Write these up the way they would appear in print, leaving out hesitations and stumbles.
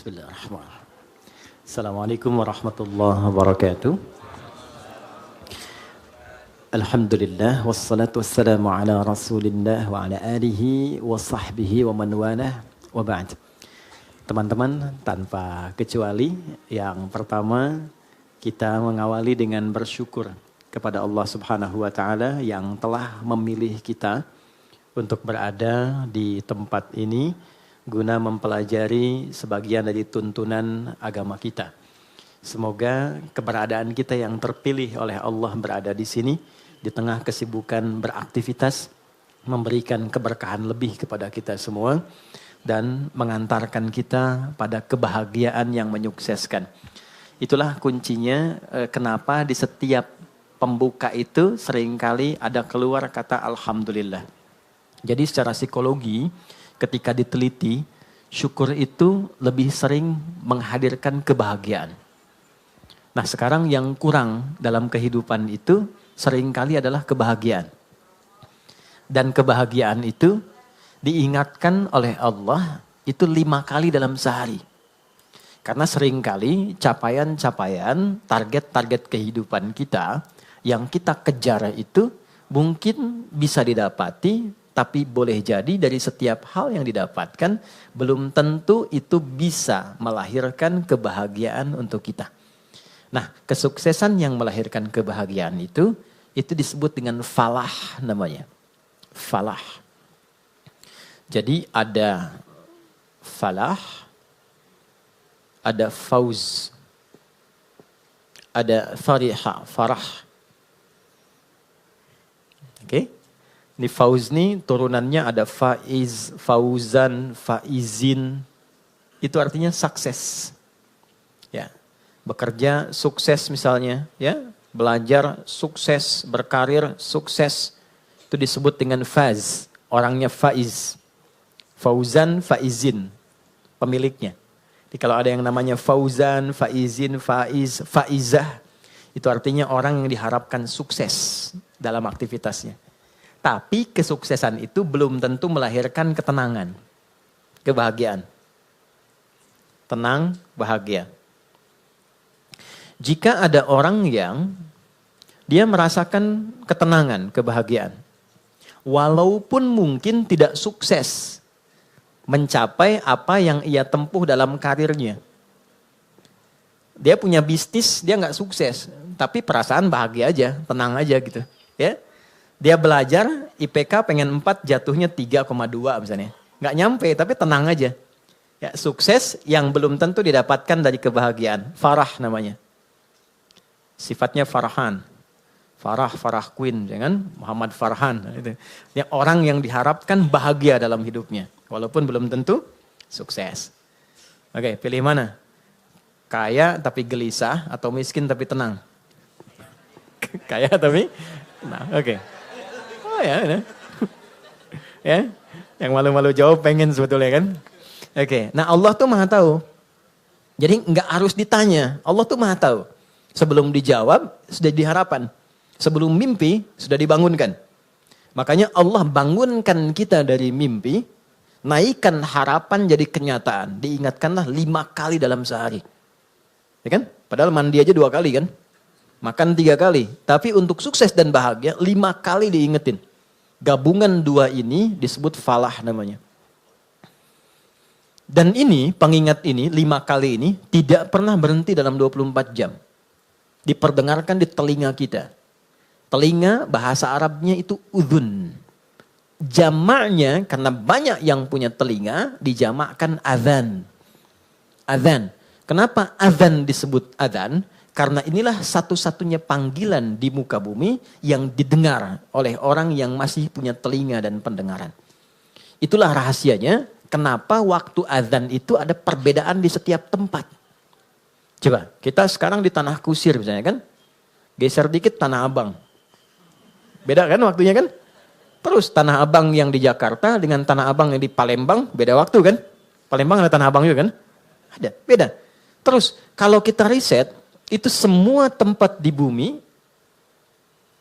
Bismillahirrahmanirrahim. Assalamualaikum warahmatullahi wabarakatuh. Alhamdulillah wassalatu wassalamu ala Rasulillah wa ala alihi wa sahbihi wa man walah wa ba'd. Teman-teman, tanpa kecuali yang pertama kita mengawali dengan bersyukur kepada Allah Subhanahu wa taala yang telah memilih kita untuk berada di tempat ini guna mempelajari sebagian dari tuntunan agama kita. Semoga keberadaan kita yang terpilih oleh Allah berada di sini di tengah kesibukan beraktivitas memberikan keberkahan lebih kepada kita semua dan mengantarkan kita pada kebahagiaan yang menyukseskan. Itulah kuncinya kenapa di setiap pembuka itu seringkali ada keluar kata Alhamdulillah. Jadi secara psikologi ketika diteliti, syukur itu lebih sering menghadirkan kebahagiaan. Nah sekarang yang kurang dalam kehidupan itu seringkali adalah kebahagiaan. Dan kebahagiaan itu diingatkan oleh Allah itu 5 kali dalam sehari. Karena seringkali capaian-capaian, target-target kehidupan kita yang kita kejar itu mungkin bisa didapati, tapi boleh jadi dari setiap hal yang didapatkan belum tentu itu bisa melahirkan kebahagiaan untuk kita. Nah, kesuksesan yang melahirkan kebahagiaan itu disebut dengan falah namanya. Falah. Jadi ada falah, ada fauz, ada fariha, farah. Oke? Ini fauz nih turunannya ada faiz, fauzan, faizin. Itu artinya sukses. Ya. Bekerja sukses misalnya, ya. Belajar sukses, berkarir sukses. Itu disebut dengan faz. Orangnya faiz. Fauzan, faizin. Pemiliknya. Jadi kalau ada yang namanya fauzan, faizin, faiz, faizah. Itu artinya orang yang diharapkan sukses dalam aktivitasnya. Tapi kesuksesan itu belum tentu melahirkan ketenangan, kebahagiaan. Tenang, bahagia. Jika ada orang yang dia merasakan ketenangan, kebahagiaan. Walaupun mungkin tidak sukses mencapai apa yang ia tempuh dalam karirnya. Dia punya bisnis, dia nggak sukses. Tapi perasaan bahagia aja, tenang aja gitu. Ya. Dia belajar, IPK pengen 4, jatuhnya 3,2 misalnya. Nggak nyampe, tapi tenang aja. Ya, sukses yang belum tentu didapatkan dari kebahagiaan. Farah namanya. Sifatnya Farhan. Farah Queen, jangan Muhammad Farhan. Ini orang yang diharapkan bahagia dalam hidupnya. Walaupun belum tentu sukses. Oke, pilih mana? Kaya tapi gelisah atau miskin tapi tenang? Kaya tapi tenang, oke. Oh ya, ya, yang malu-malu jawab pengen sebetulnya kan. Oke, nah Allah tuh maha tahu. Jadi nggak harus ditanya, Allah tuh maha tahu. Sebelum dijawab sudah diharapan, sebelum mimpi sudah dibangunkan. Makanya Allah bangunkan kita dari mimpi, naikkan harapan jadi kenyataan. Diingatkanlah 5 kali dalam sehari, ya kan? Padahal mandi aja 2 kali kan. Makan 3 kali. Tapi untuk sukses dan bahagia 5 kali diingetin. Gabungan 2 ini disebut falah namanya. Dan ini, pengingat ini, 5 kali ini tidak pernah berhenti dalam 24 jam. Diperdengarkan di telinga kita. Telinga bahasa Arabnya itu udhun. Jamaknya karena banyak yang punya telinga dijamakkan adhan. Adhan. Kenapa adhan disebut adhan? Karena inilah satu-satunya panggilan di muka bumi yang didengar oleh orang yang masih punya telinga dan pendengaran. Itulah rahasianya kenapa waktu azan itu ada perbedaan di setiap tempat. Coba, kita sekarang di Tanah Kusir misalnya kan. Geser dikit Tanah Abang. Beda kan waktunya kan? Terus Tanah Abang yang di Jakarta dengan Tanah Abang yang di Palembang beda waktu kan? Palembang ada Tanah Abang juga kan? Ada, beda. Terus kalau kita riset, itu semua tempat di bumi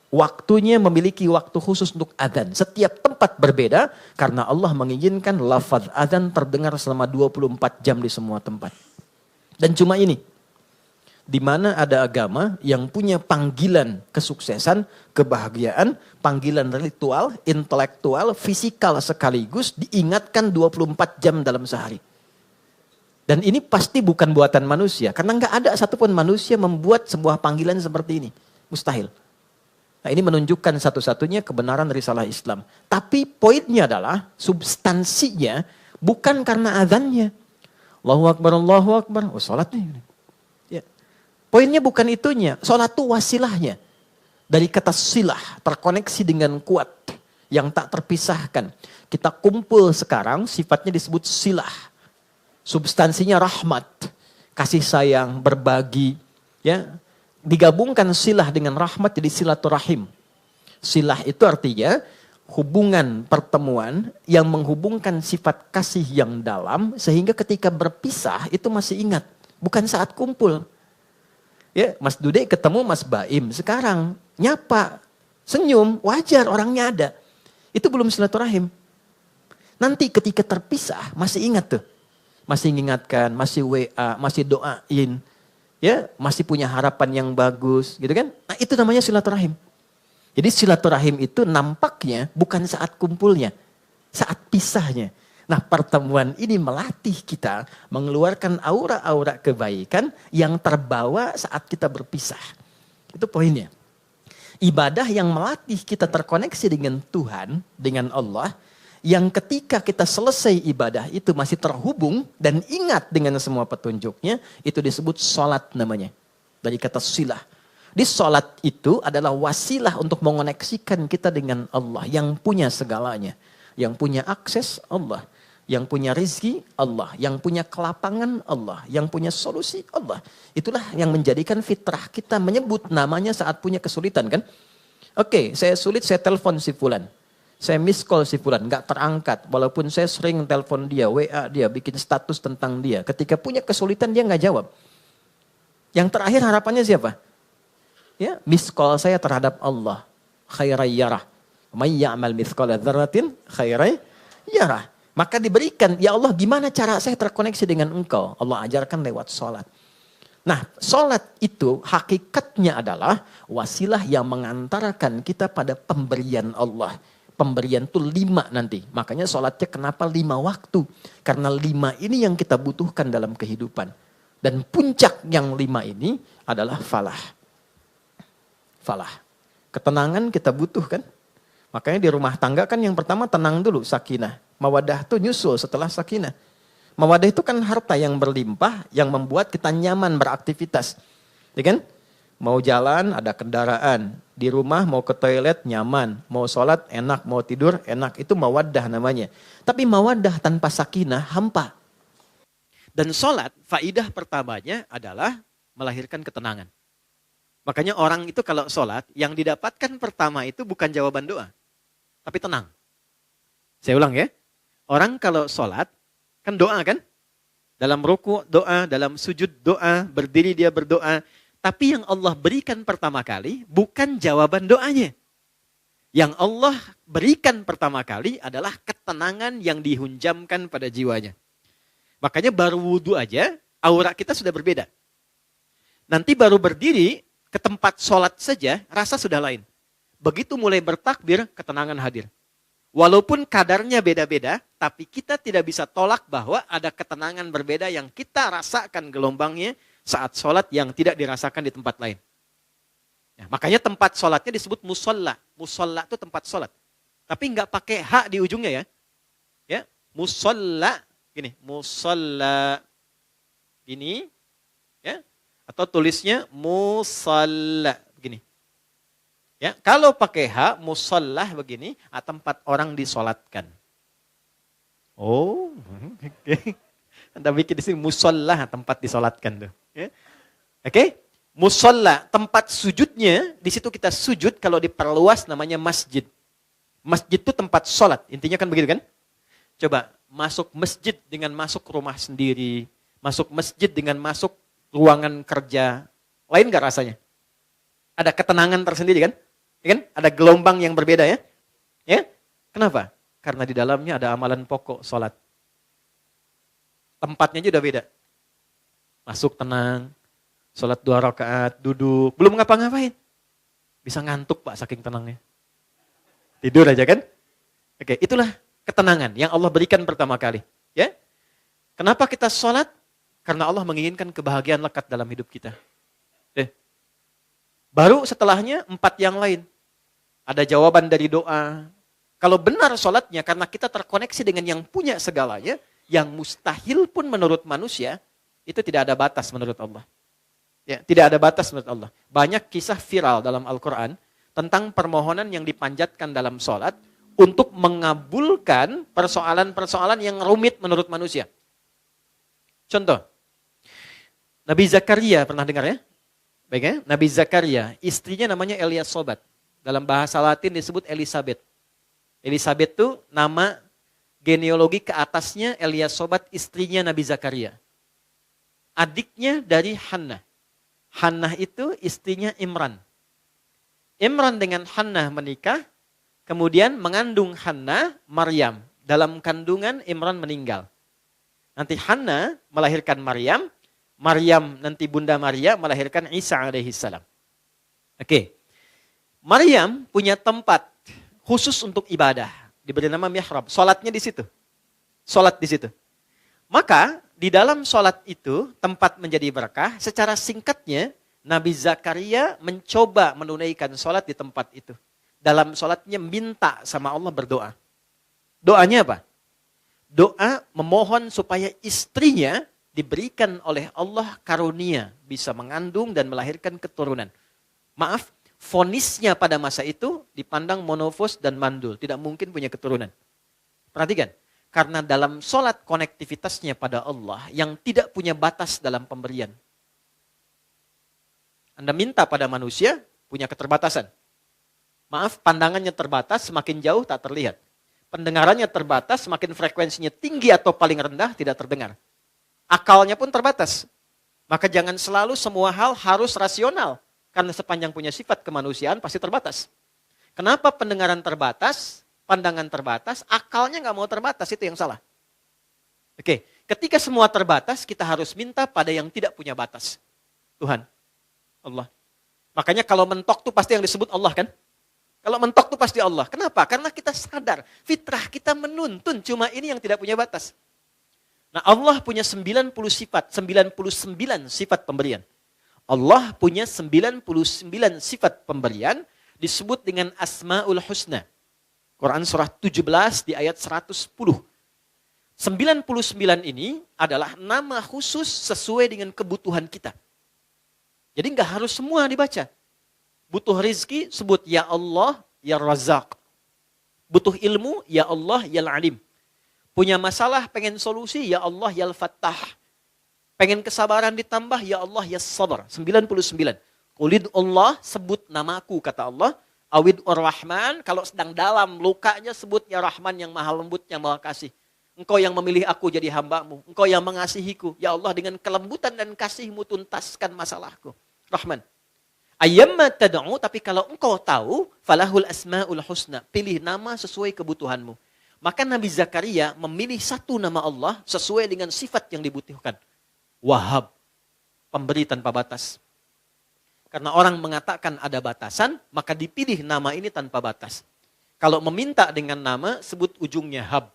waktunya memiliki waktu khusus untuk adzan. Setiap tempat berbeda karena Allah menginginkan lafaz adzan terdengar selama 24 jam di semua tempat. Dan cuma ini, di mana ada agama yang punya panggilan kesuksesan, kebahagiaan, panggilan ritual, intelektual, fisikal sekaligus diingatkan 24 jam dalam sehari. Dan ini pasti bukan buatan manusia, karena nggak ada satupun manusia membuat sebuah panggilan seperti ini. Mustahil. Nah, ini menunjukkan satu-satunya kebenaran risalah Islam. Tapi poinnya adalah substansinya bukan karena azannya. Allahu Akbar, Allahu Akbar. Oh, sholat nih. Ya. Poinnya bukan itunya. Sholat itu wasilahnya. Dari kata silah, terkoneksi dengan kuat. Yang tak terpisahkan. Kita kumpul sekarang, sifatnya disebut silah. Substansinya rahmat. Kasih sayang, berbagi. Ya. Digabungkan silah dengan rahmat jadi silaturahim. Silah itu artinya hubungan pertemuan yang menghubungkan sifat kasih yang dalam sehingga ketika berpisah itu masih ingat. Bukan saat kumpul. Ya, Mas Dude ketemu Mas Baim sekarang nyapa, senyum, wajar orangnya ada. Itu belum silaturahim. Nanti ketika terpisah masih ingat tuh. Masih mengingatkan, masih WA, masih doain. Ya, masih punya harapan yang bagus, gitu kan? Nah, itu namanya silaturahim. Jadi silaturahim itu nampaknya bukan saat kumpulnya, saat pisahnya. Nah, pertemuan ini melatih kita mengeluarkan aura-aura kebaikan yang terbawa saat kita berpisah. Itu poinnya. Ibadah yang melatih kita terkoneksi dengan Tuhan, dengan Allah, yang ketika kita selesai ibadah itu masih terhubung dan ingat dengan semua petunjuknya, itu disebut sholat namanya. Dari kata silah. Di sholat itu adalah wasilah untuk mengoneksikan kita dengan Allah yang punya segalanya. Yang punya akses Allah. Yang punya rizki Allah. Yang punya kelapangan Allah. Yang punya solusi Allah. Itulah yang menjadikan fitrah kita menyebut namanya saat punya kesulitan kan. Oke, saya sulit, saya telepon si fulan. Saya miss call si fulan, gak terangkat. Walaupun saya sering telepon dia, WA dia, bikin status tentang dia. Ketika punya kesulitan dia gak jawab. Yang terakhir harapannya siapa? Ya, miss call saya terhadap Allah. Khairai yarah. May ya'mal mithqala dzarratin khairai yarah. Maka diberikan, ya Allah gimana cara saya terkoneksi dengan engkau? Allah ajarkan lewat sholat. Nah, sholat itu hakikatnya adalah wasilah yang mengantarkan kita pada pemberian Allah. Pemberian itu 5 nanti. Makanya sholatnya kenapa 5 waktu. Karena 5 ini yang kita butuhkan dalam kehidupan. Dan puncak yang 5 ini adalah falah. Falah. Ketenangan kita butuhkan. Makanya di rumah tangga kan yang pertama tenang dulu, sakinah. Mawadah itu nyusul setelah sakinah. Mawadah itu kan harta yang berlimpah yang membuat kita nyaman beraktivitas. Ya kan? Mau jalan ada kendaraan, di rumah mau ke toilet nyaman, mau sholat enak, mau tidur enak, itu mawaddah namanya. Tapi mawaddah tanpa sakinah hampa. Dan sholat faidah pertamanya adalah melahirkan ketenangan. Makanya orang itu kalau sholat yang didapatkan pertama itu bukan jawaban doa, tapi tenang. Saya ulang ya, orang kalau sholat kan doa kan, dalam ruku doa, dalam sujud doa, berdiri dia berdoa. Tapi yang Allah berikan pertama kali bukan jawaban doanya. Yang Allah berikan pertama kali adalah ketenangan yang dihunjamkan pada jiwanya. Makanya baru wudhu aja, aura kita sudah berbeda. Nanti baru berdiri ke tempat sholat saja, rasa sudah lain. Begitu mulai bertakbir, ketenangan hadir. Walaupun kadarnya beda-beda, tapi kita tidak bisa tolak bahwa ada ketenangan berbeda yang kita rasakan gelombangnya saat sholat yang tidak dirasakan di tempat lain. Ya, makanya tempat sholatnya disebut musolla. Musolla itu tempat sholat. Tapi nggak pakai hak di ujungnya ya. Ya, musolla gini, musolla gini, ya, atau tulisnya musalla begini. Ya, kalau pakai hak musollah begini, tempat orang disolatkan. Oh, oke. Anda bikin di sini musollah tempat disolatkan tuh. Ya. Oke, musolla tempat sujudnya di situ kita sujud kalau diperluas namanya masjid. Masjid itu tempat sholat, intinya kan begitu kan? Coba masuk masjid dengan masuk rumah sendiri, masuk masjid dengan masuk ruangan kerja, lain gak rasanya? Ada ketenangan tersendiri kan? Ya kan? Ada gelombang yang berbeda ya? Ya? Kenapa? Karena di dalamnya ada amalan pokok sholat. Tempatnya aja udah beda. Masuk tenang, sholat 2 rakaat, duduk, belum ngapa-ngapain. Bisa ngantuk Pak saking tenangnya. Tidur aja kan? Oke, itulah ketenangan yang Allah berikan pertama kali. Ya, kenapa kita sholat? Karena Allah menginginkan kebahagiaan lekat dalam hidup kita. Baru setelahnya 4 yang lain. Ada jawaban dari doa. Kalau benar sholatnya karena kita terkoneksi dengan yang punya segalanya, yang mustahil pun menurut manusia, itu tidak ada batas menurut Allah. Ya, tidak ada batas menurut Allah. Banyak kisah viral dalam Al-Quran tentang permohonan yang dipanjatkan dalam sholat untuk mengabulkan persoalan-persoalan yang rumit menurut manusia. Contoh, Nabi Zakaria, pernah dengar ya? Baik ya, Nabi Zakaria, istrinya namanya Eliasobat. Dalam bahasa Latin disebut Elizabeth. Elizabeth itu nama genealogi ke atasnya Eliasobat, istrinya Nabi Zakaria. Adiknya dari Hannah. Hannah itu istrinya Imran. Imran dengan Hannah menikah, kemudian mengandung Hannah, Maryam. Dalam kandungan Imran meninggal. Nanti Hannah melahirkan Maryam, Maryam nanti Bunda Maria melahirkan Isa alaihissalam. Oke. Maryam punya tempat khusus untuk ibadah, diberi nama mihrab. Salatnya di situ. Salat di situ. Maka di dalam salat itu tempat menjadi berkah. Secara singkatnya Nabi Zakaria mencoba menunaikan salat di tempat itu. Dalam salatnya minta sama Allah berdoa. Doanya apa? Doa memohon supaya istrinya diberikan oleh Allah karunia bisa mengandung dan melahirkan keturunan. Maaf, vonisnya pada masa itu dipandang monofos dan mandul, tidak mungkin punya keturunan. Perhatikan, karena dalam sholat konektivitasnya pada Allah yang tidak punya batas dalam pemberian. Anda minta pada manusia punya keterbatasan. Maaf, pandangannya terbatas, semakin jauh tak terlihat. Pendengarannya terbatas, semakin frekuensinya tinggi atau paling rendah tidak terdengar. Akalnya pun terbatas. Maka jangan selalu semua hal harus rasional. Karena sepanjang punya sifat kemanusiaan pasti terbatas. Kenapa pendengaran terbatas, pandangan terbatas, akalnya nggak mau terbatas, itu yang salah. Oke, ketika semua terbatas, kita harus minta pada yang tidak punya batas. Tuhan, Allah. Makanya kalau mentok tuh pasti yang disebut Allah kan? Kalau mentok tuh pasti Allah. Kenapa? Karena kita sadar, fitrah kita menuntun, cuma ini yang tidak punya batas. Nah, Allah punya 99 sifat pemberian. Allah punya 99 sifat pemberian disebut dengan Asmaul Husna. Quran surah 17 di ayat 110. 99 ini adalah nama khusus sesuai dengan kebutuhan kita. Jadi nggak harus semua dibaca. Butuh rizki, sebut ya Allah, ya Razak. Butuh ilmu, ya Allah, ya Alim. Punya masalah, pengen solusi, ya Allah, ya Al-Fattah. Pengen kesabaran ditambah, ya Allah, ya Sabar. 99. Qulid Allah, sebut namaku, kata Allah. Awid Ar-Rahman, kalau sedang dalam lukanya, sebut ya Rahman yang maha lembut, yang maha kasih. Engkau yang memilih aku jadi hambamu. Engkau yang mengasihiku. Ya Allah, dengan kelembutan dan kasihmu tuntaskan masalahku. Rahman. Ayyamma tad'u, tapi kalau engkau tahu, falahul asma'ul husna. Pilih nama sesuai kebutuhanmu. Maka Nabi Zakaria memilih satu nama Allah sesuai dengan sifat yang dibutuhkan. Wahhab, pemberi tanpa batas. Karena orang mengatakan ada batasan, maka dipilih nama ini tanpa batas. Kalau meminta dengan nama, sebut ujungnya hab.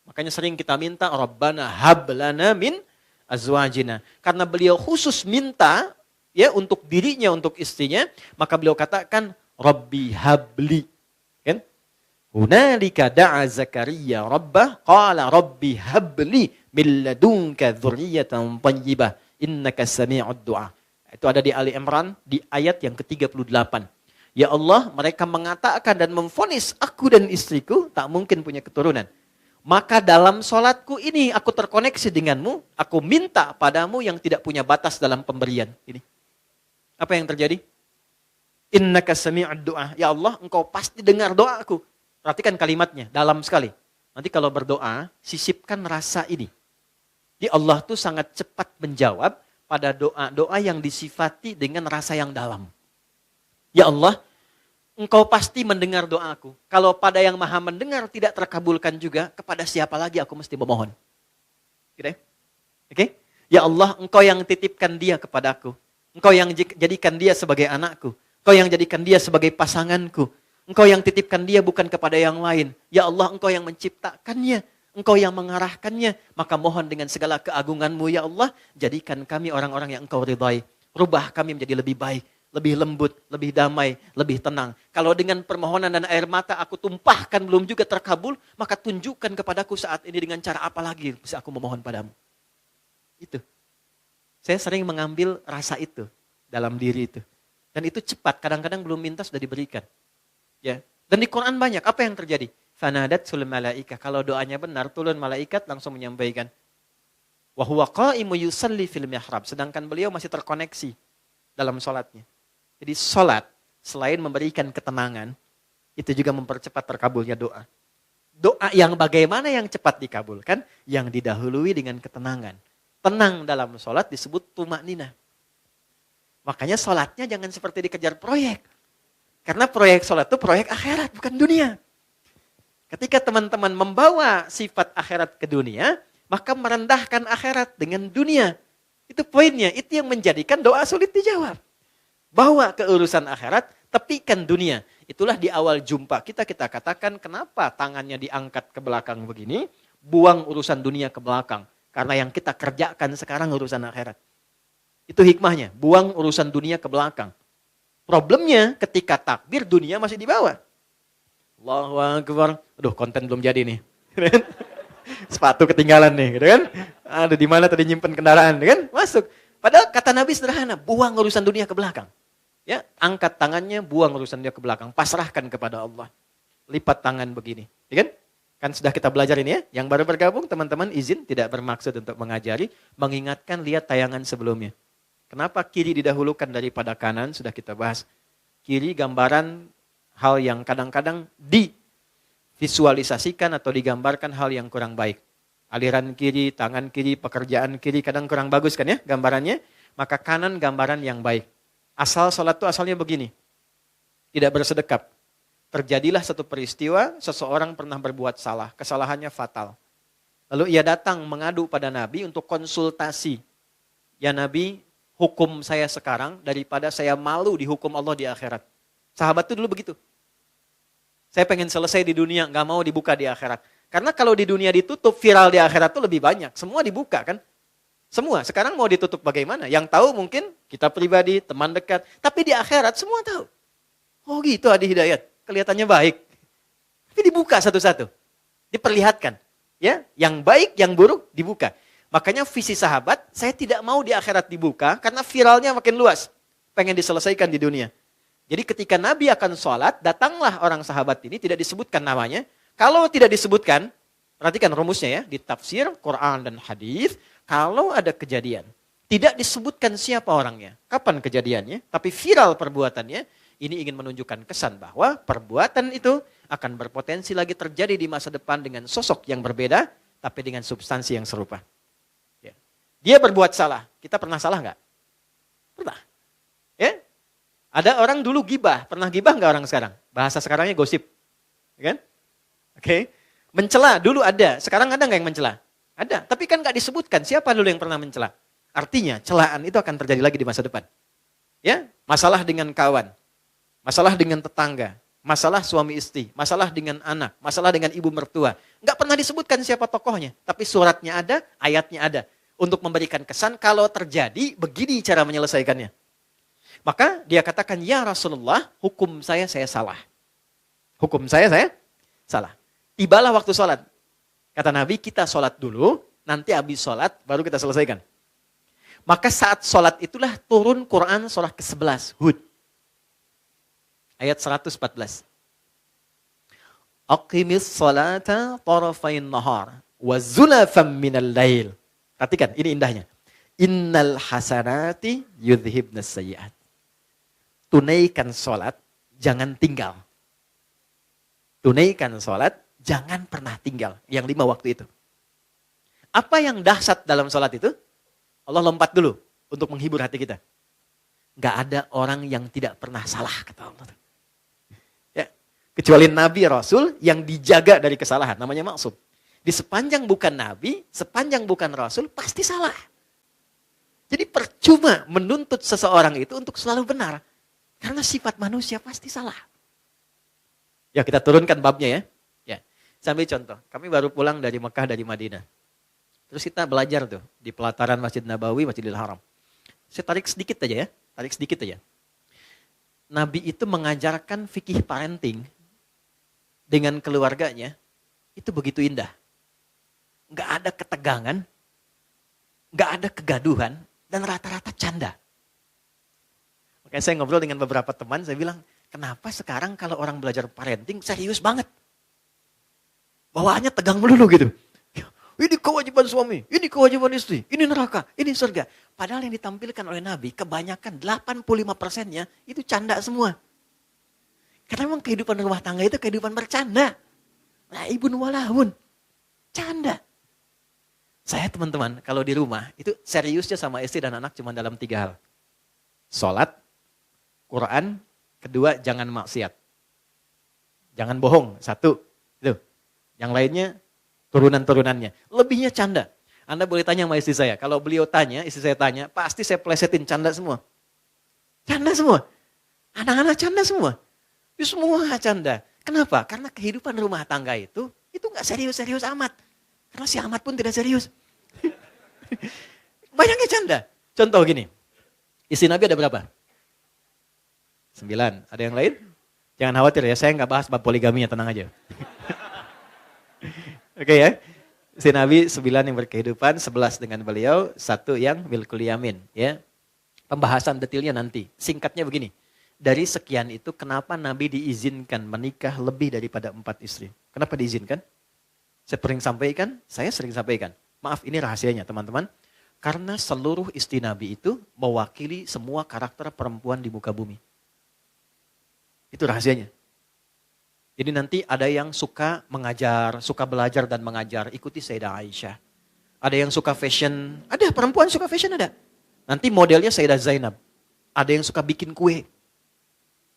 Makanya sering kita minta, Rabbana hab lana min azwajina. Karena beliau khusus minta, ya untuk dirinya, untuk istrinya, maka beliau katakan, Rabbi habli. Kan? Hunalika da'a Zakaria Rabbah, qala Rabbi habli min ladunka dzurriyyatan thayyibah, innaka sami'ud du'a. Itu ada di Ali Imran, di ayat yang ke-38. Ya Allah, mereka mengatakan dan memvonis aku dan istriku tak mungkin punya keturunan. Maka dalam sholatku ini aku terkoneksi denganmu, aku minta padamu yang tidak punya batas dalam pemberian. Ini. Apa yang terjadi? Innaka sami'ud du'a. Ya Allah, engkau pasti dengar doaku. Perhatikan kalimatnya, dalam sekali. Nanti kalau berdoa, sisipkan rasa ini. Jadi Allah tuh sangat cepat menjawab pada doa-doa yang disifati dengan rasa yang dalam. Ya Allah, engkau pasti mendengar doaku. Kalau pada yang maha mendengar tidak terkabulkan juga, kepada siapa lagi aku mesti memohon? Gitu ya? Oke? Ya Allah, Engkau yang titipkan dia kepadaku. Engkau yang jadikan dia sebagai anakku. Engkau yang jadikan dia sebagai pasanganku. Engkau yang titipkan dia bukan kepada yang lain. Ya Allah, Engkau yang menciptakannya. Engkau yang mengarahkannya. Maka mohon dengan segala keagunganmu ya Allah, jadikan kami orang-orang yang Engkau ridhai. Rubah kami menjadi lebih baik, lebih lembut, lebih damai, lebih tenang. Kalau dengan permohonan dan air mata aku tumpahkan belum juga terkabul, maka tunjukkan kepadaku saat ini dengan cara apa lagi bisa aku memohon padamu. Itu. Saya sering mengambil rasa itu dalam diri itu. Dan itu cepat, kadang-kadang belum minta sudah diberikan. Ya. Dan di Quran banyak, apa yang terjadi? Fanadatsul malaikah. Kalau doanya benar, turun malaikat langsung menyampaikan. Wa huwa qa'imu yusalli fil mihrab. Sedangkan beliau masih terkoneksi dalam sholatnya. Jadi sholat, selain memberikan ketenangan, itu juga mempercepat terkabulnya doa. Doa yang bagaimana yang cepat dikabulkan? Yang didahului dengan ketenangan. Tenang dalam sholat disebut tumakninah. Makanya sholatnya jangan seperti dikejar proyek. Karena proyek sholat itu proyek akhirat, bukan dunia. Ketika teman-teman membawa sifat akhirat ke dunia, maka merendahkan akhirat dengan dunia. Itu poinnya, itu yang menjadikan doa sulit dijawab. Bawa ke urusan akhirat, tepikan dunia. Itulah di awal jumpa kita katakan kenapa tangannya diangkat ke belakang begini, buang urusan dunia ke belakang. Karena yang kita kerjakan sekarang urusan akhirat. Itu hikmahnya, buang urusan dunia ke belakang. Problemnya ketika takbir dunia masih di bawah. Allahu Akbar. Aduh, konten belum jadi nih. Sepatu ketinggalan nih, gitu kan? Ada di mana tadi nyimpen kendaraan, kan? Masuk. Padahal kata Nabi sederhana, buang urusan dunia ke belakang. Ya, angkat tangannya, buang urusan dunia ke belakang, pasrahkan kepada Allah. Lipat tangan begini, ya kan? Kan sudah kita belajar ini ya. Yang baru bergabung teman-teman izin tidak bermaksud untuk mengajari, mengingatkan lihat tayangan sebelumnya. Kenapa kiri didahulukan daripada kanan sudah kita bahas. Kiri gambaran hal yang kadang-kadang divisualisasikan atau digambarkan hal yang kurang baik. Aliran kiri, tangan kiri, pekerjaan kiri kadang kurang bagus kan ya gambarannya. Maka kanan gambaran yang baik. Asal sholat itu asalnya begini. Tidak bersedekap. Terjadilah satu peristiwa, seseorang pernah berbuat salah. Kesalahannya fatal. Lalu ia datang mengadu pada Nabi untuk konsultasi. Ya Nabi, hukum saya sekarang daripada saya malu dihukum Allah di akhirat. Sahabat itu dulu begitu. Saya pengen selesai di dunia, gak mau dibuka di akhirat. Karena kalau di dunia ditutup, viral di akhirat itu lebih banyak. Semua dibuka kan? Semua. Sekarang mau ditutup bagaimana? Yang tahu mungkin kita pribadi, teman dekat. Tapi di akhirat semua tahu. Oh gitu Adi Hidayat. Kelihatannya baik. Tapi dibuka satu-satu. Diperlihatkan. Ya, yang baik, yang buruk dibuka. Makanya visi sahabat, saya tidak mau di akhirat dibuka karena viralnya makin luas. Pengen diselesaikan di dunia. Jadi ketika Nabi akan sholat, datanglah orang sahabat ini, tidak disebutkan namanya. Kalau tidak disebutkan, perhatikan rumusnya ya, di tafsir, Quran dan hadis, kalau ada kejadian, tidak disebutkan siapa orangnya, kapan kejadiannya, tapi viral perbuatannya, ini ingin menunjukkan kesan bahwa perbuatan itu akan berpotensi lagi terjadi di masa depan dengan sosok yang berbeda, tapi dengan substansi yang serupa. Ya. Dia berbuat salah, kita pernah salah nggak? Pernah. Ya? Ada orang dulu gibah, pernah gibah nggak orang sekarang? Bahasa sekarangnya gosip, ya kan? Oke, mencela dulu ada, sekarang ada nggak yang mencela? Ada, tapi kan nggak disebutkan siapa dulu yang pernah mencela. Artinya celaan itu akan terjadi lagi di masa depan. Ya, masalah dengan kawan, masalah dengan tetangga, masalah suami istri, masalah dengan anak, masalah dengan ibu mertua. Nggak pernah disebutkan siapa tokohnya, tapi suratnya ada, ayatnya ada. Untuk memberikan kesan kalau terjadi, begini cara menyelesaikannya. Maka dia katakan, ya Rasulullah, hukum saya salah. Hukum saya salah. Tibalah waktu sholat. Kata Nabi, kita sholat dulu, nanti habis sholat, baru kita selesaikan. Maka saat sholat itulah turun Quran surah ke-11, Hud. Ayat 114. Aqimis sholata tarafain nahar, wa zulafam minal lail. Perhatikan, ini indahnya. Innal hasanati yudhibnas sayyi'at. Tunaikan sholat, jangan tinggal. Tunaikan sholat, jangan pernah tinggal. Yang 5 waktu itu. Apa yang dahsyat dalam sholat itu? Allah lompat dulu untuk menghibur hati kita. Gak ada orang yang tidak pernah salah, kata Allah. Ya, kecuali Nabi Rasul yang dijaga dari kesalahan, namanya maksum. Di sepanjang bukan Nabi, sepanjang bukan Rasul, pasti salah. Jadi percuma menuntut seseorang itu untuk selalu benar. Karena sifat manusia pasti salah. Ya kita turunkan babnya ya. Ya, saya ambil contoh. Kami baru pulang dari Mekah, dari Madinah. Terus kita belajar tuh di pelataran Masjid Nabawi, Masjidil Haram. Saya tarik sedikit aja ya, tarik sedikit aja. Nabi itu mengajarkan fikih parenting dengan keluarganya, itu begitu indah. Nggak ada ketegangan, nggak ada kegaduhan, dan rata-rata canda. Makanya saya ngobrol dengan beberapa teman, saya bilang, kenapa sekarang kalau orang belajar parenting serius banget? Bawaannya tegang melulu gitu. Ini kewajiban suami, ini kewajiban istri, ini neraka, ini surga. Padahal yang ditampilkan oleh Nabi, kebanyakan 85%-nya itu canda semua. Karena memang kehidupan rumah tangga itu kehidupan bercanda. Laibun walahun. Canda. Saya teman-teman, kalau di rumah, itu seriusnya sama istri dan anak cuma dalam 3 hal. Sholat, Quran, kedua jangan maksiat. Jangan bohong, 1. Itu. Yang lainnya, turunan-turunannya. Lebihnya canda. Anda boleh tanya sama istri saya. Kalau beliau tanya, istri saya tanya, pasti saya plesetin canda semua. Canda semua. Anak-anak canda semua. Itu semua canda. Kenapa? Karena kehidupan rumah tangga itu gak serius-serius amat. Karena si amat pun tidak serius. Banyaknya canda. Contoh gini. Istri Nabi ada berapa? 9. Ada yang lain? Jangan khawatir ya, saya gak bahas bab poligaminya, tenang aja. Oke ya. Si Nabi 9 yang berkehidupan, 11 dengan beliau, 1 yang milkul yamin. Ya. Pembahasan detailnya nanti. Singkatnya begini. Dari sekian itu kenapa Nabi diizinkan menikah lebih daripada 4 istri? Kenapa diizinkan? Saya sering sampaikan. Maaf ini rahasianya teman-teman. Karena seluruh istri Nabi itu mewakili semua karakter perempuan di muka bumi. Itu rahasianya. Jadi nanti ada yang suka mengajar, suka belajar dan mengajar, ikuti Sayyidah Aisyah. Ada yang suka fashion, ada perempuan suka fashion ada. Nanti modelnya Sayyidah Zainab. Ada yang suka bikin kue.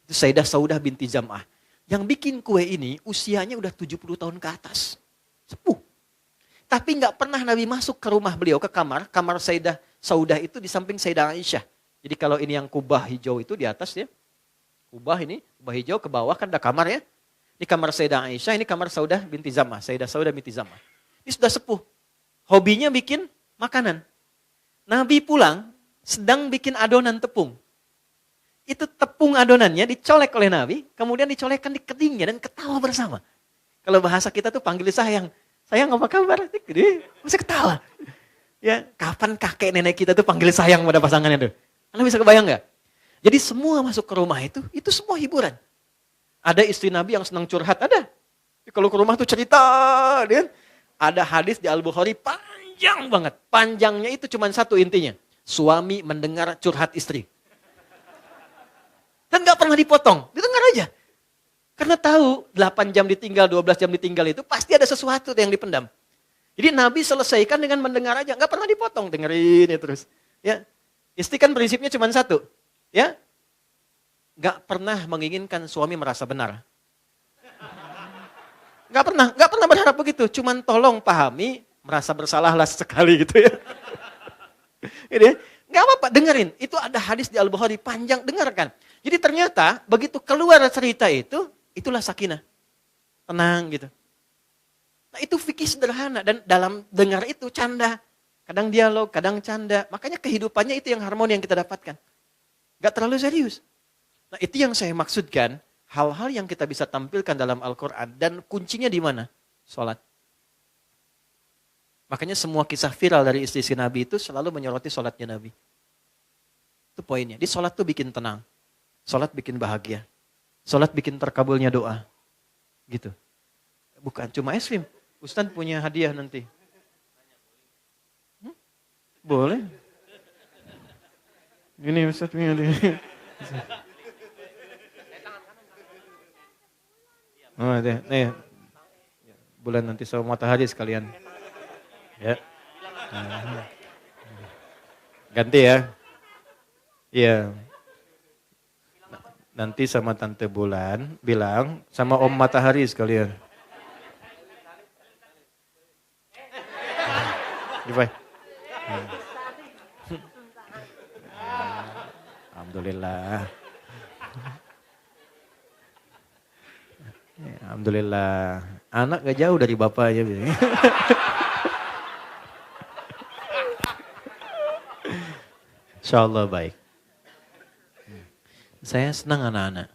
Itu Sayyidah Saudah binti Zam'ah. Yang bikin kue ini usianya udah 70 tahun ke atas. Sepuh. Tapi gak pernah Nabi masuk ke rumah beliau, ke kamar Sayyidah Saudah itu di samping Sayyidah Aisyah. Jadi kalau ini yang kubah hijau itu di atas ya. Kubah hijau ke bawah kan ada kamar ya. Ini kamar Sayyidah Aisyah, ini kamar Saudah binti Zam'ah. Sayyidah Saudah binti Zam'ah. Ini sudah sepuh. Hobinya bikin makanan. Nabi pulang, sedang bikin adonan tepung. Itu tepung adonannya dicolek oleh Nabi, kemudian dicolekkan di kedingnya dan ketawa bersama. Kalau bahasa kita tuh panggil sayang. Sayang apa kabar? Masih ketawa. Ya, kapan kakek nenek kita tuh panggil sayang pada pasangannya tuh? Anda bisa kebayang nggak? Jadi semua masuk ke rumah itu semua hiburan. Ada istri Nabi yang senang curhat, ada. Kalau ke rumah tuh cerita, kan? Ada hadis di Al-Bukhari panjang banget. Panjangnya itu cuma satu intinya. Suami mendengar curhat istri. Dan gak pernah dipotong, didengar aja. Karena tahu 8 jam ditinggal, 12 jam ditinggal itu pasti ada sesuatu yang dipendam. Jadi Nabi selesaikan dengan mendengar aja, gak pernah dipotong, dengerin ya terus. Ya, istri kan prinsipnya cuma satu, ya, gak pernah menginginkan suami merasa benar. Gak pernah berharap begitu, cuman tolong pahami, merasa bersalahlah sekali gitu ya. Ini, gak apa-apa, dengerin. Itu ada hadis di Al-Bukhari panjang, dengarkan. Jadi ternyata begitu keluar cerita itu, itulah sakinah. Tenang gitu. Nah itu fikih sederhana dan dalam dengar itu canda. Kadang dialog, kadang canda. Makanya kehidupannya itu yang harmoni yang kita dapatkan. Gak terlalu serius. Nah itu yang saya maksudkan, hal-hal yang kita bisa tampilkan dalam Al-Quran dan kuncinya di mana? Sholat. Makanya semua kisah viral dari istri Nabi itu selalu menyoroti sholatnya Nabi. Itu poinnya. Di sholat tuh bikin tenang. Sholat bikin bahagia. Sholat bikin terkabulnya doa. Gitu. Bukan cuma es krim. Ustaz punya hadiah nanti. Boleh. Gini Ustaz punya hadiah. Oh, nih. Bulan nanti sama matahari sekalian. Ya. Ganti ya. Iya. Nanti sama Tante Bulan bilang sama Om Matahari sekalian. Alhamdulillah. Alhamdulillah. Anak gak jauh dari bapaknya. Insya Allah baik. Saya senang anak-anak.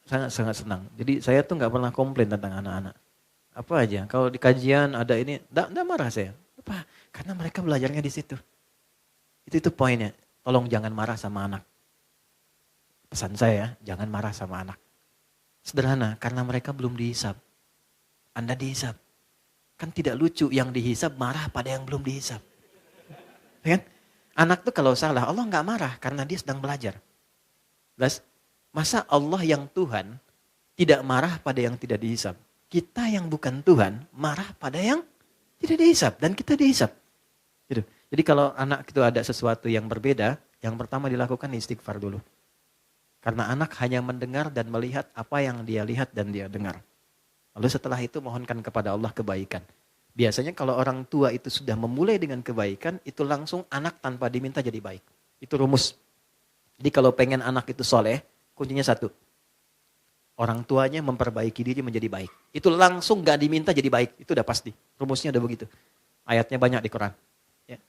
Sangat-sangat senang. Jadi saya tuh gak pernah komplain tentang anak-anak. Apa aja, kalau di kajian ada ini, enggak marah saya. Apa? Karena mereka belajarnya di situ. Itu poinnya. Tolong jangan marah sama anak. Pesan saya, jangan marah sama anak. Sederhana, karena mereka belum dihisab. Anda dihisab. Kan tidak lucu yang dihisab marah pada yang belum dihisab. Kan? Anak tuh kalau salah, Allah nggak marah karena dia sedang belajar. Jelas? Masa Allah yang Tuhan tidak marah pada yang tidak dihisab? Kita yang bukan Tuhan marah pada yang tidak dihisab dan kita dihisab. Gitu. Jadi kalau anak itu ada sesuatu yang berbeda, yang pertama dilakukan istighfar dulu. Karena anak hanya mendengar dan melihat apa yang dia lihat dan dia dengar. Lalu setelah itu mohonkan kepada Allah kebaikan. Biasanya kalau orang tua itu sudah memulai dengan kebaikan, itu langsung anak tanpa diminta jadi baik. Itu rumus. Jadi kalau pengen anak itu soleh, kuncinya satu. Orang tuanya memperbaiki diri menjadi baik. Itu langsung gak diminta jadi baik. Itu udah pasti. Rumusnya udah begitu. Ayatnya banyak di Quran. Ya.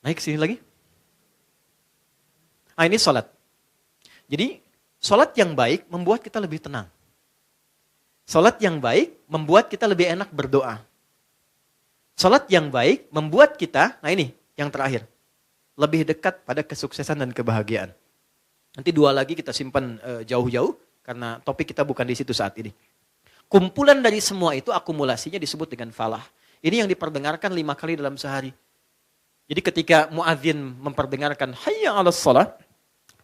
Naik sini lagi. Ini sholat. Jadi sholat yang baik membuat kita lebih tenang. Sholat yang baik membuat kita lebih enak berdoa. Sholat yang baik membuat kita, nah ini yang terakhir. Lebih dekat pada kesuksesan dan kebahagiaan. Nanti dua lagi kita simpan jauh-jauh. Karena topik kita bukan di situ saat ini. Kumpulan dari semua itu akumulasinya disebut dengan falah. Ini yang diperdengarkan 5 kali dalam sehari. Jadi ketika muadzin memperdengarkan hayya 'alas shalah,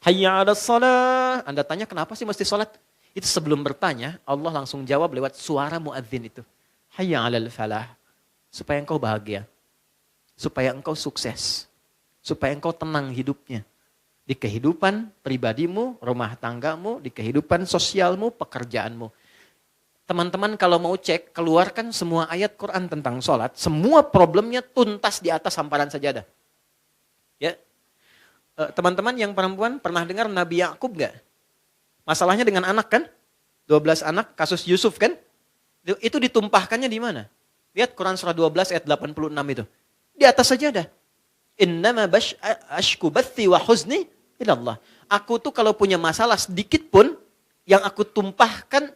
hayya 'alas shalah, Anda tanya kenapa sih mesti salat? Itu sebelum bertanya, Allah langsung jawab lewat suara muadzin itu. Hayya 'alal falah, supaya engkau bahagia. Supaya engkau sukses. Supaya engkau tenang hidupnya. Di kehidupan pribadimu, rumah tanggamu, di kehidupan sosialmu, pekerjaanmu. Teman-teman kalau mau cek, keluarkan semua ayat Quran tentang sholat. Semua problemnya tuntas di atas hamparan sajadah. Ya, teman-teman yang perempuan pernah dengar Nabi Yakub gak? Masalahnya dengan anak kan? 12 anak, kasus Yusuf kan? Itu ditumpahkannya di mana? Lihat Quran surah 12 ayat 86 itu. Di atas sajadah. Innama ashku bathi wa huzni ilallah. Aku tuh kalau punya masalah sedikit pun, yang aku tumpahkan,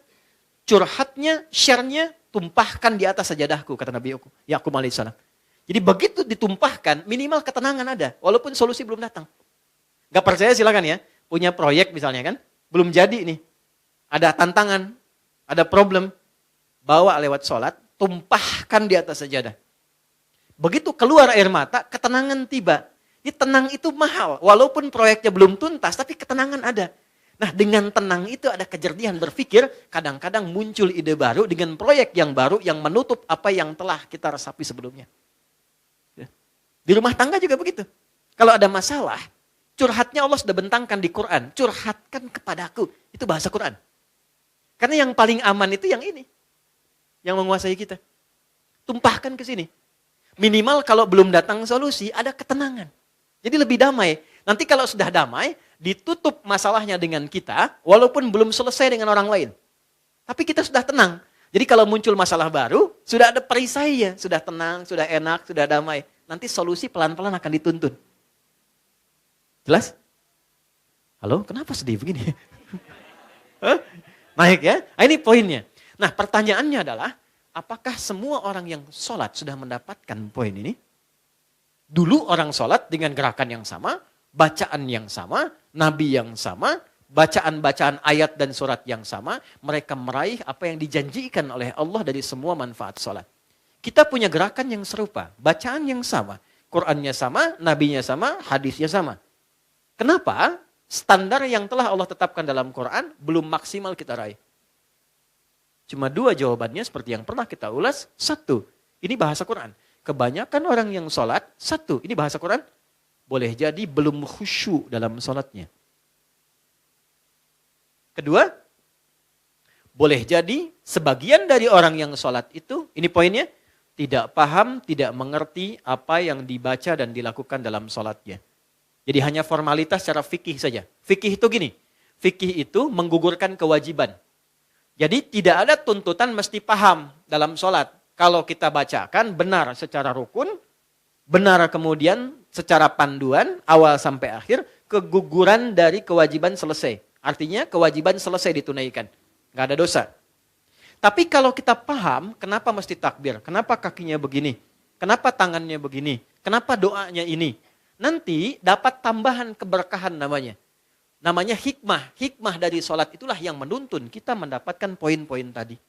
curhatnya, share-nya, tumpahkan di atas sajadahku, kata Nabi Yakub alaihissalam. Jadi begitu ditumpahkan, minimal ketenangan ada, walaupun solusi belum datang. Gak percaya silakan ya, punya proyek misalnya kan, belum jadi nih. Ada tantangan, ada problem, bawa lewat sholat, tumpahkan di atas sajadah. Begitu keluar air mata, ketenangan tiba. Ini tenang itu mahal. Walaupun proyeknya belum tuntas, tapi ketenangan ada. Nah dengan tenang itu ada kejernihan berpikir, kadang-kadang muncul ide baru dengan proyek yang baru yang menutup apa yang telah kita resapi sebelumnya. Di rumah tangga juga begitu. Kalau ada masalah, curhatnya Allah sudah bentangkan di Quran. Curhatkan kepadaku. Itu bahasa Quran. Karena yang paling aman itu yang ini. Yang menguasai kita. Tumpahkan ke sini. Minimal kalau belum datang solusi, ada ketenangan. Jadi lebih damai. Nanti kalau sudah damai, ditutup masalahnya dengan kita, walaupun belum selesai dengan orang lain. Tapi kita sudah tenang. Jadi kalau muncul masalah baru, sudah ada perisainya. Sudah tenang, sudah enak, sudah damai. Nanti solusi pelan-pelan akan dituntun. Jelas? Halo, kenapa sedih begini? Naik ya? Nah, ini poinnya. Nah pertanyaannya adalah, apakah semua orang yang sholat sudah mendapatkan poin ini? Dulu orang sholat dengan gerakan yang sama, bacaan yang sama, nabi yang sama, bacaan-bacaan ayat dan surat yang sama, mereka meraih apa yang dijanjikan oleh Allah dari semua manfaat sholat. Kita punya gerakan yang serupa, bacaan yang sama, Qur'annya sama, nabinya sama, hadisnya sama. Kenapa? Standar yang telah Allah tetapkan dalam Quran belum maksimal kita raih. Cuma 2 jawabannya seperti yang pernah kita ulas. 1, ini bahasa Quran. Kebanyakan orang yang sholat, 1, ini bahasa Quran, boleh jadi belum khusyuk dalam sholatnya. Kedua, boleh jadi sebagian dari orang yang sholat itu, ini poinnya, tidak paham, tidak mengerti apa yang dibaca dan dilakukan dalam sholatnya. Jadi hanya formalitas secara fikih saja. Fikih itu gini, fikih itu menggugurkan kewajiban. Jadi tidak ada tuntutan mesti paham dalam sholat. Kalau kita bacakan benar secara rukun, benar kemudian secara panduan, awal sampai akhir, keguguran dari kewajiban selesai. Artinya kewajiban selesai ditunaikan. Nggak ada dosa. Tapi kalau kita paham, kenapa mesti takbir? Kenapa kakinya begini? Kenapa tangannya begini? Kenapa doanya ini? Nanti dapat tambahan keberkahan namanya. Namanya hikmah. Hikmah dari sholat itulah yang menuntun kita mendapatkan poin-poin tadi.